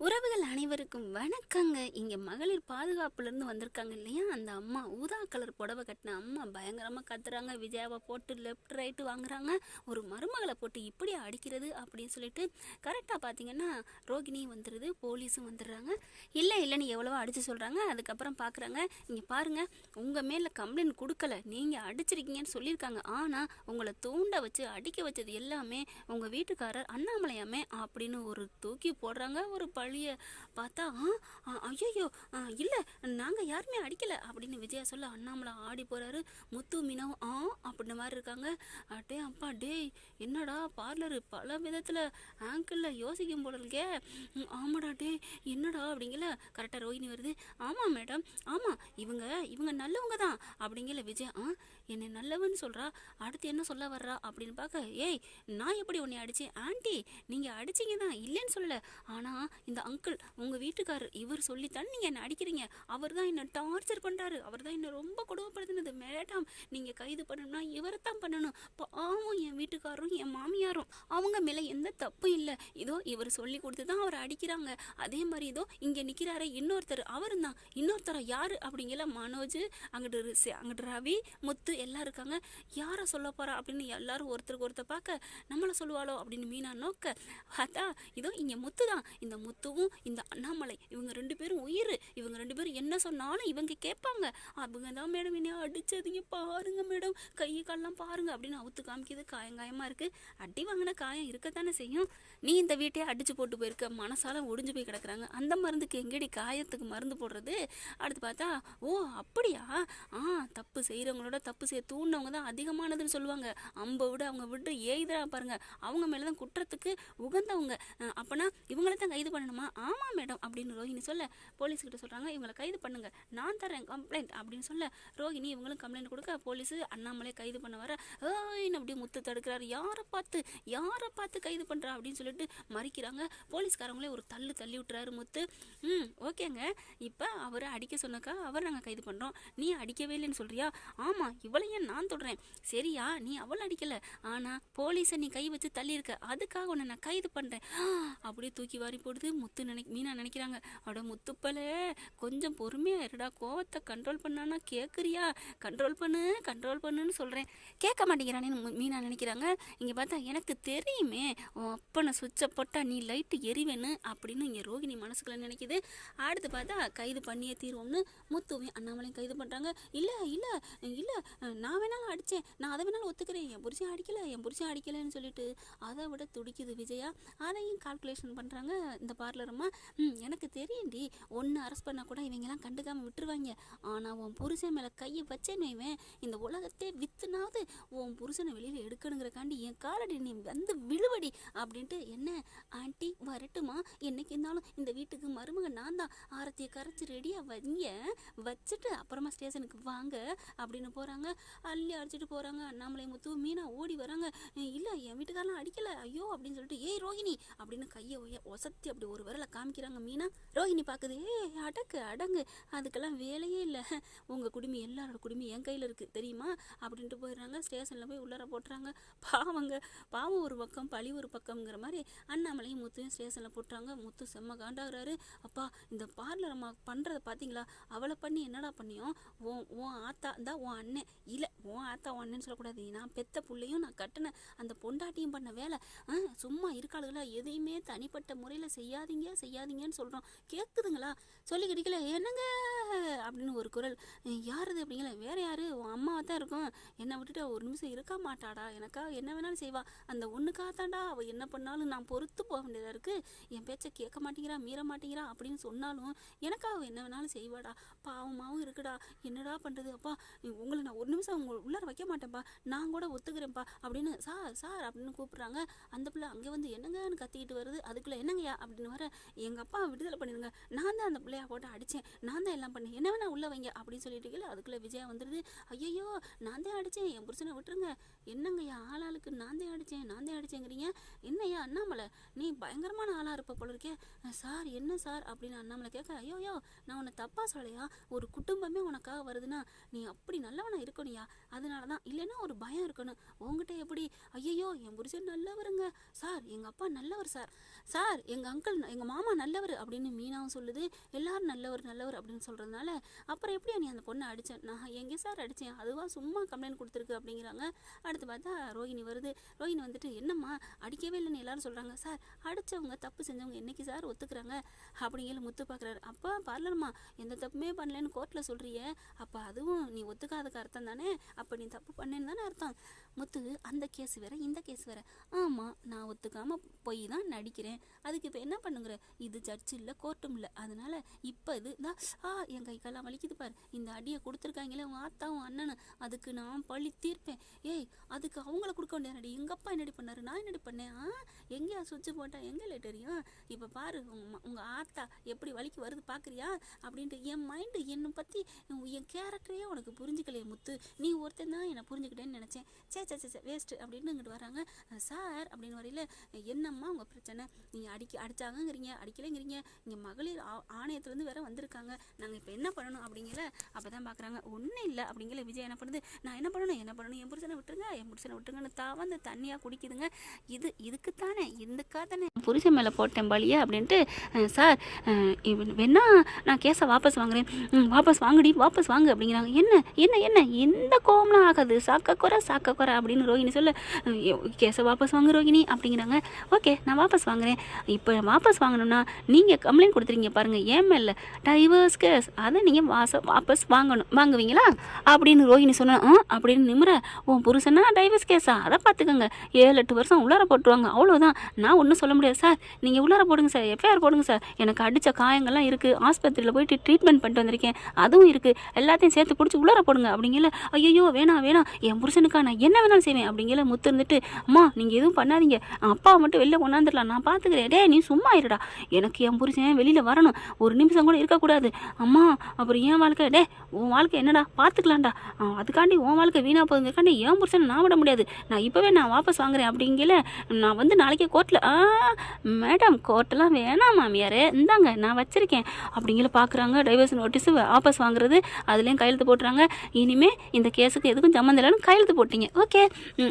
உறவுகள் அனைவருக்கும் வணக்கங்க. இங்கே மகளிர் பாதுகாப்புலேருந்து வந்திருக்காங்க இல்லையா, அந்த அம்மா ஊதா கலர் புடவை கட்டின அம்மா பயங்கரமாக கத்துறாங்க. விஜயாவை போட்டு லெஃப்ட் ரைட்டு வாங்குறாங்க. ஒரு மருமகளை போட்டு இப்படி அடிக்கிறது அப்படின்னு சொல்லிட்டு கரெக்டாக பார்த்தீங்கன்னா ரோகிணி வந்துடுது, போலீஸும் வந்துடுறாங்க. இல்லைன்னு எவ்வளவோ அடித்து சொல்கிறாங்க. அதுக்கப்புறம் பார்க்குறாங்க, இங்கே பாருங்கள், உங்கள் மேலே கம்ப்ளைண்ட் கொடுக்கல, நீங்கள் அடிச்சிருக்கீங்கன்னு சொல்லியிருக்காங்க. ஆனால் உங்களை தூண்ட வச்சு அடிக்க வச்சது எல்லாமே உங்கள் வீட்டுக்காரர் அண்ணாமலையாமே அப்படின்னு ஒரு தூக்கி போடுறாங்க. ஒரு பழிய பார்த்தா ஐயோ இல்லை, நாங்கள் யாருமே அடிக்கலை அப்படின்னு விஜயா சொல்ல அண்ணாமலை ஆடி போகிறாரு. முத்து மீனாவும் அப்படின்ற மாதிரி இருக்காங்க. டே அப்பா டேய், என்னடா பார்லரு பல விதத்தில் ஆங்கிளில் யோசிக்கும் போல இருக்கே. ஆமாடா டே, என்னடா அப்படிங்கல. கரெக்டாக ரோஹிணி வருது. ஆமாம் மேடம், ஆமாம், இவங்க நல்லவங்க தான் அப்படிங்கல. விஜயா என்னை நல்லவன்னு சொல்கிறா, அடுத்து என்ன சொல்ல வர்றா அப்படின்னு பார்க்க, ஏய் நான் எப்படி உன்னை அடித்தேன்? ஆண்டி நீங்கள் அடிச்சிங்க தான், இல்லைன்னு சொல்லலை. ஆனால் இந்த அங்கிள் உங்கள் வீட்டுக்காரர் இவர் சொல்லித்தான் நீங்கள் என்னை அடிக்கிறீங்க. அவர் தான் என்னை டார்ச்சர் பண்ணுறாரு, அவர் தான் என்னை ரொம்ப கொடுமைப்படுத்தினது. மேடம் நீங்கள் கைது பண்ணணும்னா இவரை தான் பண்ணணும். பாவம் என் வீட்டுக்காரரும் என் மாமியாரும், அவங்க மேலே எந்த தப்பும் இல்லை. இதோ இவர் சொல்லி கொடுத்து தான் அவரை அடிக்கிறாங்க. அதே மாதிரி இதோ இங்கே நிற்கிறாரு இன்னொருத்தர், அவரும் தான். இன்னொருத்தர யார் அப்படிங்கல. மனோஜ், அங்கிட்டு ரவி, முத்து எல்லாம் இருக்காங்க. யாரை சொல்ல போகிறா அப்படின்னு எல்லாரும் ஒருத்தருக்கு ஒருத்தர் பார்க்க, நம்மளை சொல்லுவாளோ அப்படின்னு மீனா நோக்க, பார்த்தா இதோ இங்கே முத்து தான். இந்த முத்துவும் இந்த அண்ணாமலை இவங்க ரெண்டு பேரும் உயிர். இவங்க ரெண்டு பேரும் என்ன சொன்னாலும் இவங்க கேட்பாங்க. அவங்க தான் மேடம் என்ன அடிச்சதுங்க, பாருங்க மேடம், கை கால்லாம் பாருங்க அப்படின்னு அவுத்து காமிக்குது. காயமாக இருக்குது. அடி வாங்கின காயம் இருக்கத்தானே செய்யும். நீ இந்த வீட்டையே அடிச்சு போட்டு போயிருக்க, மனசால ஒடிஞ்சு போய் கிடக்குறாங்க. அந்த மருந்துக்கு எங்கடி காயத்துக்கு மருந்து போடுறது? அடுத்து பார்த்தா, ஓ அப்படியா, தப்பு செய்கிறவங்களோட தப்பு செய்ய தூண்டவங்க தான் அதிகமானதுன்னு சொல்லுவாங்க. அம்பை விட அவங்க விட்டு எய்தரா பாருங்க, அவங்க மேலே தான் குற்றத்துக்கு உகந்தவங்க. அப்போனா இவங்கள தான் கைது பண்ணணுமா? ஆமாம் மேடம் அப்படின்னு ரோஹிணி சொல்ல, போலீஸ்கிட்ட சொல்கிறாங்க, இவங்களை கைது பண்ணுங்க, நான் தரேன் கம்ப்ளைண்ட் அப்படின்னு சொல்ல, ரோஹிணி இவங்களும் கம்ப்ளைண்ட் கொடுக்க, போலீஸு அண்ணாமலை கைது பண்ண வர, ஏன்னு அப்படியே முத்து தடுக்கிறாரு. யாரை பார்த்து கைது பண்ணுறா அப்படின்னு சொல்லிட்டு மறிக்கிறாங்க. போலீஸ்காரங்களே ஒரு தள்ளி விட்டுறாரு முத்து. ஓகேங்க, இப்போ அவரை அடிக்க சொன்னக்கா அவர் நாங்கள் கைது பண்ணுறோம், நீ அடிக்கவே இல்லைன்னு சொல்கிறியா? ஆமாம், இவளையே நான் தொடுறேன். சரியா, நீ அவளை அடிக்கலை, ஆனால் போலீஸை நீ கை வச்சு தள்ளியிருக்க, அதுக்காக உன்னை நான் கைது பண்ணுறேன். அப்படியே தூக்கி வாரி போடுது. மீனா நினைக்கிறாங்க, அட முத்துப்பலே கொஞ்சம் பொறுமையாக இருடா, கோவத்தை கண்ட்ரோல் பண்ணானா கேட்குறியா? கண்ட்ரோல் பண்ணுன்னு சொல்கிறேன், கேட்க மாட்டேங்கிறானேன்னு மீனா நினைக்கிறாங்க. இங்கே பார்த்தா, எனக்கு தெரியுமே உன் அப்பனை சுவிட்சை போட்டால் நீ லைட்டு எரிவேன்னு அப்படின்னு இங்கே ரோகிணி மனசுக்குள்ள நினைக்கிது. அடுத்து பார்த்தா கைது பண்ணியே தீர்வோம்னு முத்துவையும் அண்ணாமலையும் கைது பண்ணுறாங்க. இல்லை நான் வேணாலும் அடித்தேன், நான் அதை வேணாலும் ஒத்துக்கிறேன், என் புருஷன் அடிக்கலைன்னு சொல்லிட்டு அதை விட துடிக்குது விஜயா. அதையும் கால்குலேஷன் பண்ணுறாங்க இந்த பார்லரம்மா. எனக்கு தெரியும்டி, ஒன்று அரெஸ்ட் பண்ணால் கூட இவங்கெல்லாம் கண்டுக்காமல் விட்டுருவாங்க. ஆனால் உன் புருஷன் மேலே கையை வச்சேன்னு வைவேன், இந்த உலகத்தை வித்துனாவது உன் புருஷனை வெளியில் எடுக்கணுங்கிறக்காண்டி என் காலடி நீ வந்து விழுவடி அப்படின்ட்டு. என்ன ஆண்டி வரட்டுமா? என்னைக்கு இருந்தாலும் இந்த வீட்டுக்கு மருமக நான் தான். ஆரத்தியை கரைச்சி ரெடியாக வச்சுட்டு அப்புறமா ஸ்டேஷனுக்கு வாங்க அப்படின்னு போகிறாங்க. அள்ளி அடிச்சுட்டு போகிறாங்க. அண்ணாமலை, முத்து, மீனா ஓடி வராங்க. இல்லை என் வீட்டுக்காரெலாம் அடிக்கலை ஐயோ அப்படின்னு சொல்லிட்டு, ஏய் ரோஹிணி அப்படின்னு கையை ஒசத்தி அப்படி ஒரு விரலை காமிக்கிறாங்க மீனா. ரோஹிணி பார்க்குது, அடங்கு, அதுக்கெல்லாம் வேலையே இல்லை, உங்கள் குடுமி எல்லாரோட குடுமி என் கையில் இருக்குது தெரியுமா அப்படின்ட்டு போயிடுறாங்க. ஸ்டேஷனில் போய் உள்ளார போட்டுறாங்க. பாவம் ஒரு பக்கம் பழி ஒரு பக்கம்ங்கிற மாதிரி அண்ணாமலையும் முத்தையும் ஸ்டேஷனில் போட்டுறாங்க. முத்து செம்ம காண்டாகிறாரு. அப்பா, இந்த பார்லர் அம்மா பண்ணுறதை பார்த்தீங்களா? அவளை பண்ணி என்னடா பண்ணியோம்? உன் ஆத்தா தான் உன் அண்ணன், இல்லை உன் ஆத்தா உன் அண்ணன்னு சொல்லக்கூடாது, நான் பெத்த பிள்ளையும் நான் கட்டின அந்த பொண்டாட்டியும் பண்ண வேலை. சும்மா இருக்காளுகளா, எதையுமே தனிப்பட்ட முறையில் செய்யாதீங்கன்னு சொல்கிறோம், கேட்குதுங்களா? சொல்லி கிடைக்கல, என்னங்க அப்படின்னு ஒரு குரல். யார் அது அப்படிங்கல. வேற யாரு, உன் அம்மாவை தான் இருக்கும், என்னை விட்டுட்டு ஒரு நிமிஷம் இருக்க மாட்டாடா, எனக்காக என்ன வேணாலும் செய்வா, அந்த ஒன்றுக்காகத்தாண்டா அவள் என்ன பண்ணாலும் நான் பொறுத்து போக வேண்டியதாக இருக்குது, என் பேச்சை கேட்க மாட்டேங்கிறா, மீற மாட்டேங்கிறா அப்படின்னு சொன்னாலும் எனக்காக என்ன வேணாலும் செய்வாடா, பாவமாகவும் இருக்குடா, என்னடா பண்ணுறது? அப்பா, உங்களை நான் ஒரு நிமிஷம் உங்களை உள்ளார வைக்க மாட்டேன்ப்பா, நான் கூட ஒத்துக்கிறேன்ப்பா அப்படின்னு சார் அப்படின்னு கூப்பிட்றாங்க. அந்த பிள்ளை அங்கே வந்து என்னங்கன்னு கத்திக்கிட்டு வருது. அதுக்குள்ளே என்னங்கய்யா அப்படின்னு வர, எங்கள் அப்பா விடுதலை பண்ணிடுங்க, நான் தான் அந்த பிள்ளையா போட்டு அடித்தேன், நான் தான் எல்லாம் பண்ணேன், என்ன வேணா உள்ளே வைங்க அப்படின்னு சொல்லிட்டு இருக்கல. அதுக்குள்ளே விஜயா வந்துடுது. ஐயோ நான் தான் அடித்தேன், என் புருஷனை விட்டுருங்க. என்னங்கய்யா ஆளாளுக்கு நான் தான் அடித்தேங்கிறீங்க? என்னையா அண்ணாமலை, நீ பயங்கரமான ஆளாக இருப்ப போல இருக்கே. சார் என்ன சார் அப்படின்னு அண்ணாமலை கேட்க, ஐயோ நான் உன்னை தப்பாக சொல்லலையா, ஒரு குடும்பமே உனக்காக வருதுன்னா நீ அப்படி நல்லவனா இருக்கணும்யா, அதனால தான், இல்லைன்னா ஒரு பயம் இருக்கணும் உங்ககிட்ட. எப்படி? ஐயோ என் புருஷன் நல்லவருங்க சார், எங்கள் அப்பா நல்லவர் சார், எங்கள் அங்கிள் எங்கள் மாமா நல்லவர் அப்படின்னு மீனாவும் சொல்லுது. எல்லாரும் நல்லவர் நல்லவர் அப்படின்னு சொல்கிறதுனால அப்புறம் எப்படியா நீ அந்த பொண்ணை அடித்தேன்? நான் எங்கே சார் அடித்தேன்? அதுவாக சும்மா கம்ப்ளைண்ட் கொடுத்துருக்கு அப்படிங்கிறாங்க. அடுத்து பார்த்தா ரோஹிணி வருது. ரோஹிணி வந்துட்டு என்னம்மா அடிக்கவே இல்லைன்னு எல்லாரும் சொல்கிறாங்க. சார் அடித்தவங்க தப்பு செஞ்சவங்க என்னைக்கு சார் ஒத்துக்கிறாங்க அப்படிங்கிற முத்து பார்க்குறாரு. அப்போ பார்லர்மா எந்த தப்புமே பண்ணலன்னு கோர்ட்டில் சொல்கிறிய, அப்போ அதுவும் நீ ஒத்துக்காதக்கு அர்த்தம் தானே? அப்போ நீ தப்பு பண்ணேன்னு தானே அர்த்தம்? முத்து அந்த கேஸ் வேற இந்த கேஸ் வேற. ஆமாம் நான் ஒத்துக்காமல் போய் தான் நடிக்கிறேன், அதுக்கு இப்போ என்ன பண்ணுங்கிற? இது ஜட்ஜ் இல்லை கோர்ட்டும் இல்லை, அதனால இப்போ இது தான் என் கை காலம் வலிக்குது பாரு, இந்த அடியை கொடுத்துருக்காங்களே உன் ஆத்தாவும் அண்ணனும், அதுக்கு நான் பழி தீர்ப்பேன். ஏய் அதுக்கு அவங்கள கொடுக்க வேண்டியது, எங்கள் அப்பா என்னடி பண்ணாரு, நான் என்னடி பண்ணேன்? எங்கேயா சுவிட்சு போட்டேன் எங்கே தெரியும்? இப்போ பாரு உங்கள் ஆத்தா எப்படி வலிக்கு வருது பார்க்குறியா அப்படின்ட்டு. என் மைண்டு என்னை பற்றி என் கேரக்டரே உனக்கு புரிஞ்சுக்கலையே முத்து, நீ ஒருத்தன் தான் என்னை புரிஞ்சுக்கிட்டேன்னு நினச்சேன். சே வேஸ்ட்டு அப்படின்னு இங்கிட்டு வராங்க. சார் அப்படின்னு வரையில் என்னம்மா உங்கள் பிரச்சனை? நீங்கள் அடித்தாங்கங்கிறீங்க, அடிக்கலைங்கிறீங்க, இங்கே மகளிர் ஆணையத்துலேருந்து வேற வந்திருக்காங்க, நாங்கள் இப்போ என்ன பண்ணணும் அப்படிங்கிற. அப்போ தான் பார்க்குறாங்க ஒன்றும் இல்லை அப்படிங்கிற. விஜய் என்ன பண்ணுது, நான் என்ன பண்ணணும் என் புருஷனை விட்டுருங்கன்னு தாவந்த தண்ணியாக குடிக்குதுங்க. இதுக்குத்தானே இதுக்காதானே புருஷன் மேலே போட்டேன் பலியா அப்படின்ட்டு. சார் வேணா நான் கேஸை வாபஸ் வாங்குறேன். வாபஸ் வாங்கு அப்படிங்கிறாங்க. என்ன எந்த கோவம்லாம் ஆகாது, சாக்க குறை அப்படின்னு ரோஹிணி சொல்ல, கேஸை வாபஸ் வாங்கு ரோஹிணி அப்படிங்கிறாங்க. ஓகே நான் வாபஸ் வாங்குறேன். இப்போ வாபஸ் வாங்கணும்னா நீங்கள் கம்ப்ளைண்ட் கொடுத்துருங்க பாருங்கள் என் மேலே, டைவர்ஸ் கேஸ், அதை நீங்கள் வாபஸ் வாங்குவீங்களா அப்படின்னு ரோஹிணி சொன்ன. அப்படின்னு நிமிர, உன் புருஷனா டைவர்ஸ் கேஸா, அதை பார்த்துக்கோங்க, 7-8 வருஷம் உள்ளார போட்டுருவாங்க, அவ்வளோதான், நான் ஒன்றும் சொல்ல முடியாது சார், நீங்கள் உள்ளார போடுங்க சார், எஃப்ஐஆர் போடுங்க சார், எனக்கு அடித்த காயங்கள்லாம் இருக்குது, ஆஸ்பத்திரியில் போயிட்டு ட்ரீட்மெண்ட் பண்ணிட்டு வந்திருக்கேன், அதுவும் இருக்குது, எல்லாத்தையும் சேர்த்து பிடிச்சி உள்ளார போடுங்க அப்படிங்கல. ஐயோ வேணாம் என் புருஷனுக்கா நான் என்ன வேணாலும் செய்வேன் அப்படிங்கல. முத்து இருந்துட்டு, அம்மா நீங்கள் எதுவும் பண்ணாதீங்க, அப்பாவை மட்டும் வெளில கொண்டாந்துடலாம், நான் பார்த்துக்கிறேன், டே நீ சும்மா இருடா, எனக்கு என் புருஷன் வெளியில் வரணும், ஒரு நிமிஷம் கூட இருக்கக்கூடாது, அம்மா அப்புறம் என் வாழ்க்கை, டே உன் வாழ்க்கை என்னடா பார்த்துக்கலாம்டா, அதுக்காண்டி உன் வாழ்க்கை வீணாக போகுதுக்காண்டி என் புருஷனை நான் விட முடியாது, நான் இப்போவே நான் வாபஸ் வாங்குறேன் அப்படிங்கல. நான் வந்து நாளைக்கே கோர்ட்டில், மேடம் கோர்ட்டெல்லாம் வேணாம் மாமியாரே, இந்தாங்க நான் வச்சுருக்கேன் அப்படிங்கிற. பார்க்குறாங்க டைவர்ஸ் நோட்டீஸு வாபஸ் வாங்குறது, அதுலேயும் கையெழுத்து போட்டுறாங்க. இனிமேல் இந்த கேஸுக்கு எதுக்கும் சம்மந்தம் இல்லைன்னு கையெழுத்து போட்டிங்க, ஓகே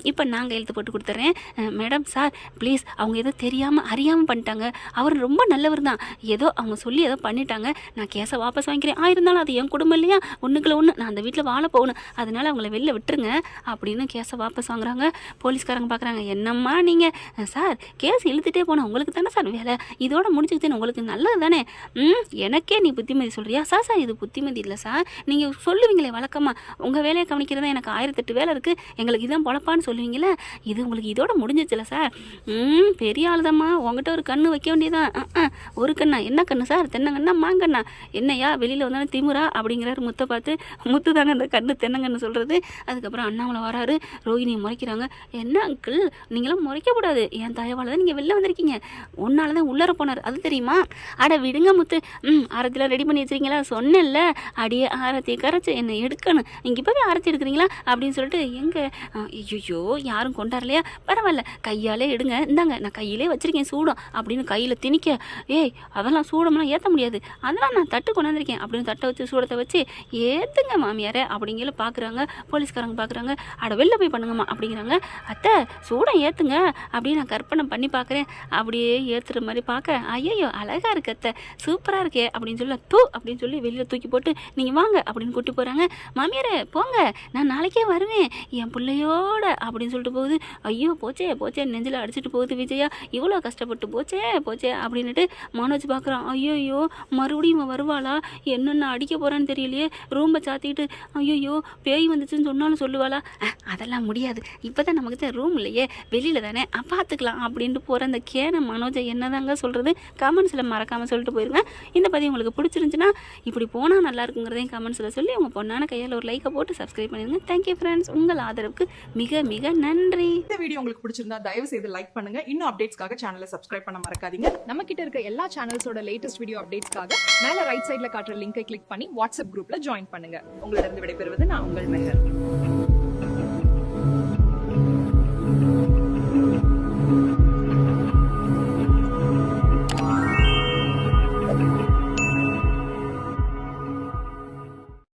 இப்போ நான் கையெழுத்து போட்டு கொடுத்துட்றேன். மேடம் சார் ப்ளீஸ், அவங்க ஏதோ தெரியாமல் அறியாமல் பண்ணிட்டாங்க, அவர் ரொம்ப நல்லவர் தான், ஏதோ அவங்க சொல்லி ஏதோ பண்ணிட்டாங்க, நான் கேஸை வாபஸ் வாங்கிக்கிறேன், இருந்தாலும் அது என் குடும்பம் இல்லையா, ஒன்றுக்குள்ள ஒன்று நான் அந்த வீட்டில் வாழ போகணும், அதனால் அவங்கள வெளில விட்டுருங்க அப்படின்னு கேஸை வாபஸ் வாங்குறாங்க. போலீஸ்காரங்க பார்க்குறாங்க, என்னம்மா நீங்கள் சார் கேஸ் இழுத்துட்டே போனால் உங்களுக்கு தானே சார் வேலை, இதோட முடிச்சுக்கிட்டேன்னு உங்களுக்கு நல்லது தானே, எனக்கே நீ புத்திமதி சொல்கிறியா? சார் இது புத்திமதி இல்லை சார், நீங்கள் சொல்லுவீங்களே வழக்கமாக, உங்கள் வேலையை கவனிக்கிறதா எனக்கு 1008 வேலை இருக்குது, எங்களுக்கு இதான் பொழப்பான்னு சொல்லுவீங்களே, இது உங்களுக்கு இதோட முடிஞ்சிச்சுல சார், பெரிய ஆளுதாம்மா, உங்ககிட்ட ஒரு கண்ணு வைக்க வேண்டியதான், ஒரு கண்ணா என்ன கண்ணு சார், தென்னங்கண்ணா மாங்கண்ணா, என்னையா வெளியில் வந்தாலும் திமுறா அப்படிங்கிறாரு முத்தை பார்த்து. முத்து தாங்க அந்த கண்ணு தென்னங்கண்ணு சொல்கிறது. அதுக்கப்புறம் அண்ணாமலை வராரு, ரோஹிணியை முறைக்கிறாங்க. என்ன அங்கிள் நீங்களும் முறைக்கக்கூடாது, என் தயவால் தான் நீங்கள் வெளில வந்திருக்கீங்க, ஒன்னால தான் உள்ளர போனார் அது தெரியுமா? அட விடுங்க முத்து, ஆரத்திலாம் ரெடி பண்ணி வச்சுருக்கீங்களா, சொன்னேன்ல அடியே ஆரத்தி கரைச்சி என்னை எடுக்கணும், நீங்கள் இப்போவே ஆரத்தி எடுக்கிறீங்களா அப்படின்னு சொல்லிட்டு. எங்கே ஐயோ யாரும் கொண்டாடலையா, பரவாயில்ல கையாலே எடுங்க, இந்தாங்க நான் கையிலே வச்சுருக்கேன் சூடம் அப்படின்னு கையில் திணிக்க. ஏய் அதெல்லாம் சூடம்லாம் ஏற்ற முடியாது, அதெல்லாம் நான் தட்டு கொண்டாந்துருக்கேன் அப்படின்னு தட்டை வச்சு சூடத்தை வச்சு ஏற்றுங்க மாமியாரே அப்படிங்கிற. பார்க்குறாங்க போலீஸ்காரங்க பார்க்குறாங்க. அட வெளில போய் பண்ணுங்கம்மா அப்படிங்கிறாங்க. அத்தை சூடம் ஏற்றுங்க அப்படின்னு நான் கற்பனை பண்ணி பார்க்குறேன், அப்படியே ஏற்றுற மாதிரி பார்க்க, ஐயோ அழகாக இருக்கு அத்தை, சூப்பராக இருக்கே அப்படின்னு சொல்லி அப்படின்னு சொல்லி வெளியில் தூக்கி போட்டு நீங்கள் வாங்க அப்படின்னு கூட்டி போகிறாங்க. மாமியாரே போங்க நான் நாளைக்கே வருவேன் என் பிள்ளையோட அப்படின்னு சொல்லிட்டு போகுது. ஐயோ போச்சே நெஞ்சில் அடிச்சுட்டு போகுது விஜயா, இவ்வளோ கஷ்டப்பட்டு போச்சே அப்படின்னுட்டு மனோஜ் பார்க்குறான். ஐயோ மறுபடியும் வருவாளா, என்னென்ன அடிக்க போகிறான்னு தெரியலையே, ரூம்பை சாத்திக்கிட்டு ஐயோ பேய் வந்துச்சுன்னு சொன்னாலும் சொல்லுவாளா, அதெல்லாம் முடியாது, இப்போ தான் நமக்கு தான் ரூம் இல்லையே வெளியில் தானே பார்த்துக்கலாம் அப்படின்ட்டு போகிற அந்த கேன மனோஜை என்னதாங்க சொல்கிறது, கமெண்ட்ஸில் மறக்காமல் சொல்லிட்டு போயிருங்க. இந்த பதிவு உங்களுக்கு பிடிச்சிருந்துச்சுன்னா இப்படி போனால் நல்லா இருக்குங்கிறதையும் கமெண்ட்ஸில் சொல்லி உங்கள் பொண்ணான கையால் ஒரு லைக்கை போட்டு சப்ஸ்கிரைப் பண்ணிடுங்க. தேங்க்யூ ஃப்ரெண்ட்ஸ், உங்கள் ஆதரவுக்கு மிக மிக நன்றி. இந்த வீடியோ உங்களுக்கு பிடிச்சிருந்தா தயவு செய்து லைக் பண்ணுங்க, இன்னும் அப்டேட்ஸ்க்காக சேனலை சப்ஸ்கிரைப் பண்ண மறக்காதீங்க. நம்ம கிட்ட இருக்க எல்லா சேனல்ஸோட லேட்டஸ்ட் வீடியோ அப்டேட்ஸ்க்காக மேல ரைட் சைடுல காட்டுற லிங்கை கிளிக் பண்ணி வாட்ஸ்அப் குரூப்ல ஜாயின் பண்ணுங்க. உங்களிடம் விடைபெறுவது நான் உங்கள் மெஹர்.